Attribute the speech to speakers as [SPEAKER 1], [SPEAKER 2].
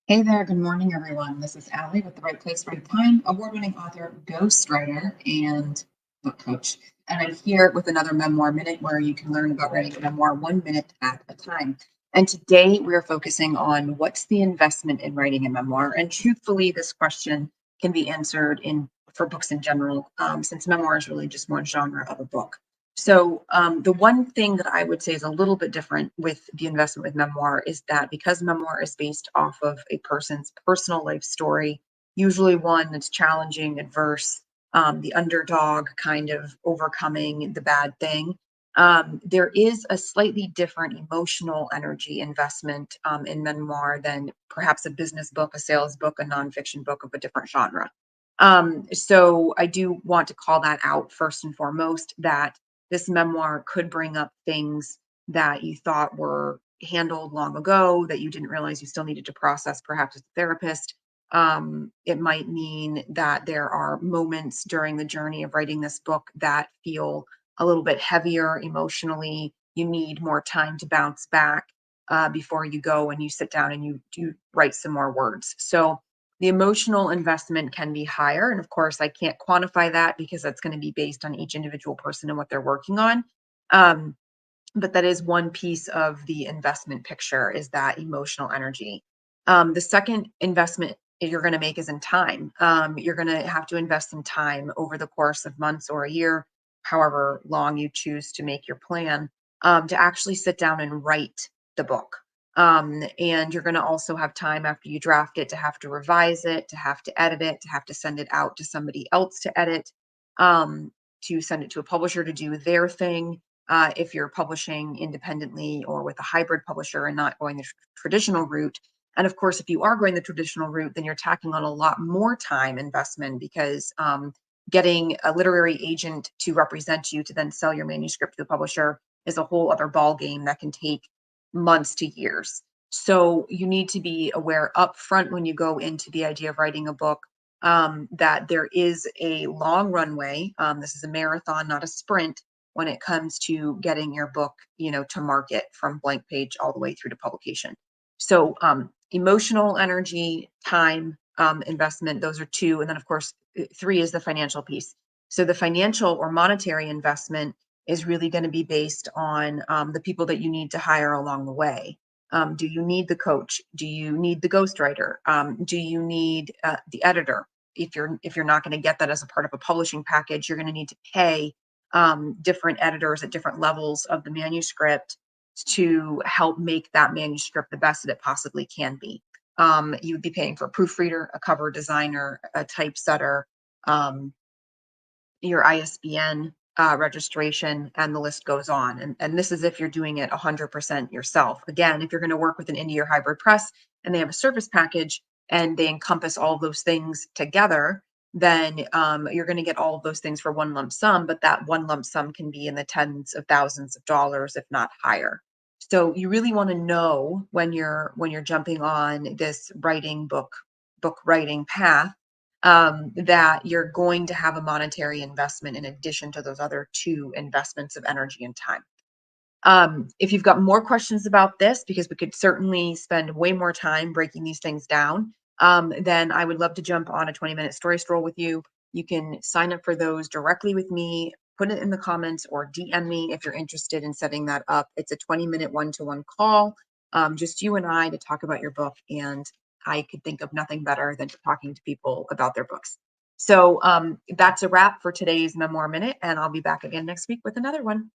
[SPEAKER 1] Hey there, good morning, everyone. This is Allie with the Right Place, Right Time, award-winning author, ghostwriter, and book coach. And I'm here with another Memoir Minute where you can learn about writing a memoir 1 minute at a time. And today we're focusing on what's the investment in writing a memoir. And truthfully, this question can be answered in for books in general, since memoir is really just one genre of a book. So the one thing that I would say is a little bit different with the investment with memoir is that because memoir is based off of a person's personal life story, usually one that's challenging, adverse, the underdog kind of overcoming the bad thing. There is a slightly different emotional energy investment in memoir than perhaps a business book, a sales book, a nonfiction book of a different genre. So I do want to call that out first and foremost that this memoir could bring up things that you thought were handled long ago that you didn't realize you still needed to process, perhaps as a therapist. It might mean that there are moments during the journey of writing this book that feel a little bit heavier emotionally. You need more time to bounce back before you go and you sit down and you do write some more words. So the emotional investment can be higher. And of course, I can't quantify that because that's going to be based on each individual person and what they're working on. Um, but that is one piece of the investment picture is that emotional energy. The second investment you're going to make is in time. You're going to have to invest in time over the course of months or a year, however long you choose to make your plan, to actually sit down and write the book. And you're going to also have time after you draft it to have to revise it, to have to edit it, to have to send it out to somebody else to edit, to send it to a publisher to do their thing if you're publishing independently or with a hybrid publisher and not going the traditional route. And of course, if you are going the traditional route, then you're tacking on a lot more time investment because getting a literary agent to represent you to then sell your manuscript to the publisher is a whole other ball game that can take months to years. So you need to be aware upfront when you go into the idea of writing a book that there is a long runway. This is a marathon, not a sprint when it comes to getting your book, to market from blank page all the way through to publication. So emotional energy, time, investment, those are two. And then of course, three is the financial piece. So the financial or monetary investment is really going to be based on the people that you need to hire along the way. Do you need the coach? Do you need the ghostwriter? Do you need the editor? If you're not going to get that as a part of a publishing package, you're going to need to pay different editors at different levels of the manuscript to help make that manuscript the best that it possibly can be. You would be paying for a proofreader, a cover designer, a typesetter, um, your ISBN registration, and the list goes on. And this is if you're doing it 100% yourself. Again, if you're going to work with an indie or hybrid press and they have a service package and they encompass all of those things together, then you're going to get all of those things for one lump sum, but that one lump sum can be in the tens of thousands of dollars, if not higher. So you really want to know when you're jumping on this book writing path that you're going to have a monetary investment in addition to those other two investments of energy and time. If you've got more questions about this, because we could certainly spend way more time breaking these things down, then I would love to jump on a 20-minute story stroll with you. You can sign up for those directly with me, put it in the comments, or DM me if you're interested in setting that up. It's a 20-minute one-to-one call, just you and I to talk about your book. And I could think of nothing better than talking to people about their books. So that's a wrap for today's Memoir Minute, and I'll be back again next week with another one.